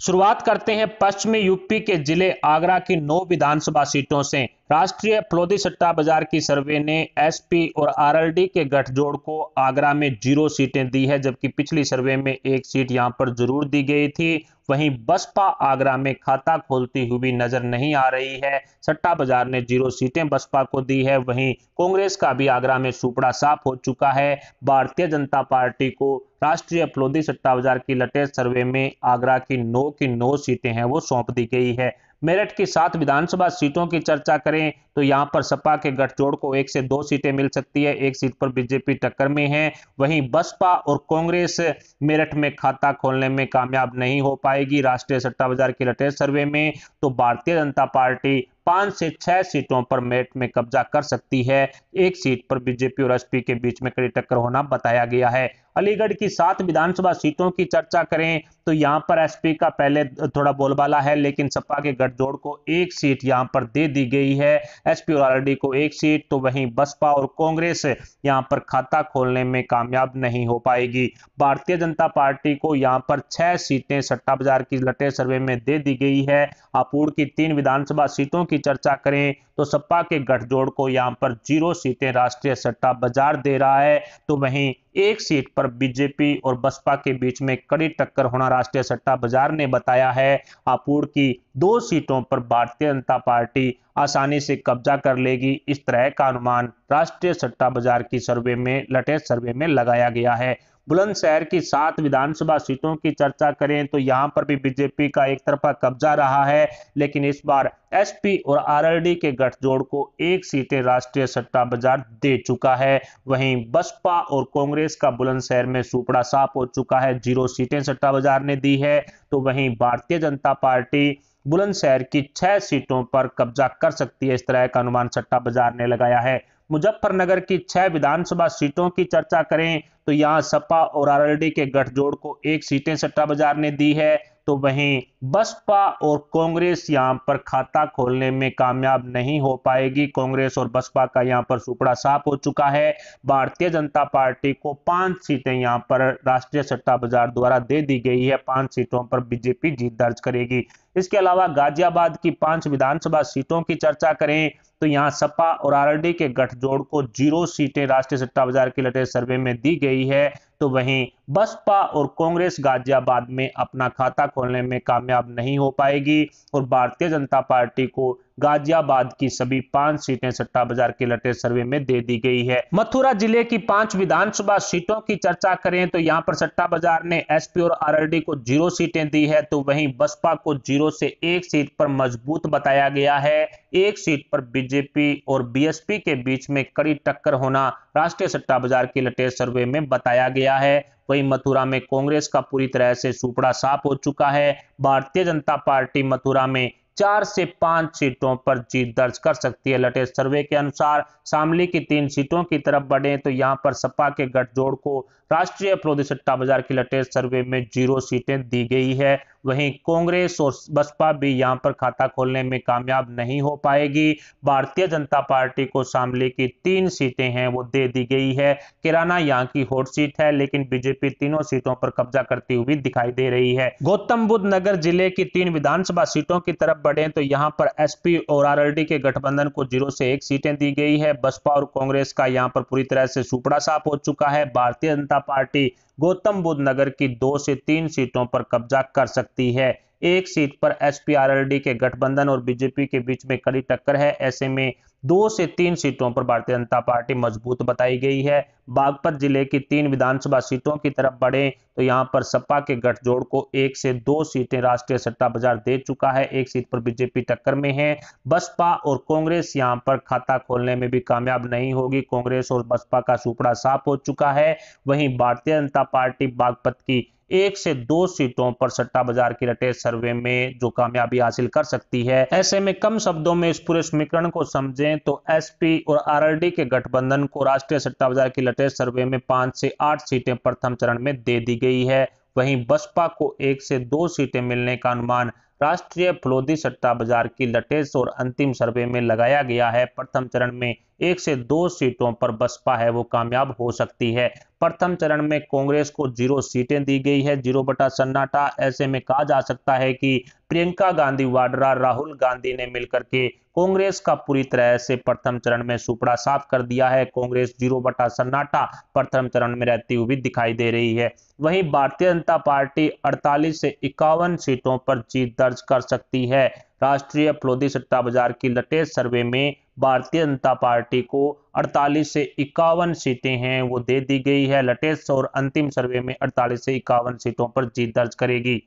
शुरुआत करते हैं पश्चिमी यूपी के जिले आगरा की 9 विधानसभा सीटों से। राष्ट्रीय प्लोदी सट्टा बाजार की सर्वे ने एसपी और आरएलडी के गठजोड़ को आगरा में 0 सीटें दी है, जबकि पिछली सर्वे में 1 सीट यहां पर जरूर दी गई थी। वहीं बसपा आगरा में खाता खोलती हुई नजर नहीं आ रही है। सट्टा बाजार ने 0 सीटें बसपा को दी है। वहीं कांग्रेस का भी आगरा में सुपड़ा साफ हो चुका है। भारतीय जनता पार्टी को राष्ट्रीय प्लोदी सट्टा बाजार की लेटेस्ट सर्वे में आगरा की 9 सीटें हैं वो सौंप दी गई है। मेरठ की 7 विधानसभा सीटों की चर्चा करें तो यहां पर सपा के गठजोड़ को 1 से 2 सीटें मिल सकती है। 1 सीट पर बीजेपी टक्कर में है। वहीं बसपा और कांग्रेस मेरठ में खाता खोलने में कामयाब नहीं हो पाएगी। राष्ट्रीय सट्टा बाजार की लेटेस्ट सर्वे में तो भारतीय जनता पार्टी 5 से 6 सीटों पर मेरठ में कब्जा कर सकती है। 1 सीट पर बीजेपी और एसपी के बीच में कड़ी टक्कर होना बताया गया है। अलीगढ़ की 7 विधानसभा सीटों की चर्चा करें तो यहां पर एसपी का पहले थोड़ा बोलबाला है, लेकिन सपा के गठजोड़ को 1 सीट यहां पर दे दी गई है। एसपी और आरएलडी को 1 सीट, तो वहीं बसपा और कांग्रेस यहां पर खाता खोलने में कामयाब नहीं हो पाएगी। भारतीय जनता पार्टी को यहां पर 6 सीटें सट्टा बाजार की लेटेस्ट सर्वे में दे दी गई है। हापुड़ की 3 विधानसभा सीटों की चर्चा करें तो सपा के गठजोड़ को यहां पर 0 सीटें राष्ट्रीय सट्टा बाजार दे रहा है। तो वहीं 1 सीट पर बीजेपी और बसपा के बीच में कड़ी टक्कर होना राष्ट्रीय सट्टा बाजार ने बताया है। हापुड़ की 2 सीटों पर भारतीय जनता पार्टी आसानी से कब्जा कर लेगी, इस तरह का अनुमान राष्ट्रीय सट्टा बाजार की सर्वे में लेटेस्ट सर्वे में लगाया गया है। बुलंदशहर की 7 विधानसभा सीटों की चर्चा करें तो यहां पर भी बीजेपी का एक तरफा कब्जा रहा है, लेकिन इस बार एसपी और आरएलडी के गठजोड़ को 1 सीटें राष्ट्रीय सट्टा बाजार दे चुका है। वहीं बसपा और कांग्रेस का बुलंदशहर में सुपड़ा साफ हो चुका है, 0 सीटें सट्टा बाजार ने दी है। तो वहीं भारतीय जनता पार्टी बुलंदशहर की 6 सीटों पर कब्जा कर सकती है, इस तरह का अनुमान सट्टा बाजार ने लगाया है। मुजफ्फरनगर की 6 विधानसभा सीटों की चर्चा करें तो यहां सपा और आरएलडी के गठजोड़ को 1 सीटें सट्टा बाजार ने दी है। तो वहीं बसपा और कांग्रेस यहां पर खाता खोलने में कामयाब नहीं हो पाएगी। कांग्रेस और बसपा का यहां पर सुपड़ा साफ हो चुका है। भारतीय जनता पार्टी को 5 सीटें यहां पर राष्ट्रीय सट्टा बाजार द्वारा दे दी गई है। 5 सीटों पर बीजेपी जीत दर्ज करेगी। इसके अलावा गाजियाबाद की 5 विधानसभा सीटों की चर्चा करें तो यहां सपा और आरएलडी के गठजोड़ को 0 सीटें राष्ट्रीय सट्टा बाजार की लेटेस्ट सर्वे में दी गई है। तो वहीं बसपा और कांग्रेस गाजियाबाद में अपना खाता खोलने में कामयाब नहीं हो पाएगी और भारतीय जनता पार्टी को गाजियाबाद की सभी 5 सीटें सट्टा बाजार के लेटेस्ट सर्वे में दे दी गई है। मथुरा जिले की 5 विधानसभा सीटों की चर्चा करें तो यहां पर सट्टा बाजार ने एसपी और आरएलडी को 0 सीटें दी है। तो वहीं बसपा को 0 से 1 सीट पर मजबूत बताया गया है। 1 सीट पर बीजेपी और बीएसपी के बीच में कड़ी टक्कर होना राष्ट्रीय सट्टा बाजार की लेटेस्ट सर्वे में बताया गया है। वहीं मथुरा में कांग्रेस का पूरी तरह से सुपड़ा साफ हो चुका है। भारतीय जनता पार्टी मथुरा में 4 से 5 सीटों पर जीत दर्ज कर सकती है। लेटेस्ट सर्वे के अनुसार शामली की 3 सीटों की तरफ बढ़े तो यहां पर सपा के गठजोड़ को राष्ट्रीय प्लोदी सट्टा बाजार की लेटेस्ट सर्वे में 0 सीटें दी गई है। वहीं कांग्रेस और बसपा भी यहां पर खाता खोलने में कामयाब नहीं हो पाएगी। भारतीय जनता पार्टी को शामली की 3 सीटें हैं वो दे दी गई है। किराना यहां की हॉट सीट है, लेकिन बीजेपी तीनों सीटों पर कब्जा करती हुई दिखाई दे रही है। गौतम बुद्ध नगर जिले की 3 विधानसभा सीटों की तरफ बढ़े तो यहां पर एसपी और आरएलडी के गठबंधन को 0 से 1 सीटें दी गई है। बसपा और कांग्रेस का यहां पर पूरी तरह से सुपड़ा साफ हो चुका है। भारतीय जनता पार्टी गौतम बुद्ध नगर की 2 से 3 सीटों पर कब्जा कर सकती है। 1 सीट पर एसपी आरएलडी के गठबंधन और बीजेपी के बीच में कड़ी टक्कर है। ऐसे में 2 से 3 सीटों पर भारतीय जनता पार्टी मजबूत बताई गई है। बागपत जिले की 3 विधानसभा सीटों की तरफ बढ़े तो यहां पर सपा के गठजोड़ को 1 से 2 सीटें राष्ट्रीय सट्टा बाजार दे चुका है। 1 सीट पर बीजेपी टक्कर में है। बसपा और कांग्रेस यहां पर खाता खोलने में भी कामयाब नहीं होगी। कांग्रेस और बसपा का सुपड़ा साफ हो चुका है। वहीं भारतीय जनता पार्टी बागपत की 1 से 2 सीटों पर सट्टा बाजार की लेटेस्ट सर्वे में जो कामयाबी हासिल कर सकती है। ऐसे में कम शब्दों में इस पूरे समीकरण को समझें तो एसपी और आरएलडी के गठबंधन को राष्ट्रीय सट्टा बाजार की लेटेस्ट सर्वे में 5 से 8 सीटें प्रथम चरण में दे दी गई है। वहीं बसपा को 1 से 2 सीटें मिलने का अनुमान राष्ट्रीय फ्लोदी सट्टा बाजार की लेटेस्ट और अंतिम सर्वे में लगाया गया है। प्रथम चरण में 1 से 2 सीटों पर बसपा है वो कामयाब हो सकती है। प्रथम चरण में कांग्रेस को 0 सीटें दी गई है, 0 बटा सन्नाटा। ऐसे में कहा जा सकता है कि प्रियंका गांधी वाड्रा, राहुल गांधी ने मिलकर के कांग्रेस का पूरी तरह से प्रथम चरण में सुपड़ा साफ कर दिया है। कांग्रेस 0 बटा सन्नाटा प्रथम चरण में रहती हुई दिखाई दे रही है। वहीं भारतीय जनता पार्टी 48 से 51 सीटों पर जीत दर्ज कर सकती है। राष्ट्रीय फ्लोदी सट्टा बाजार की लेटेस्ट सर्वे में भारतीय जनता पार्टी को 48 से 51 सीटें हैं वो दे दी गई है। लेटेस्ट और अंतिम सर्वे में 48 से 51 सीटों पर जीत दर्ज करेगी।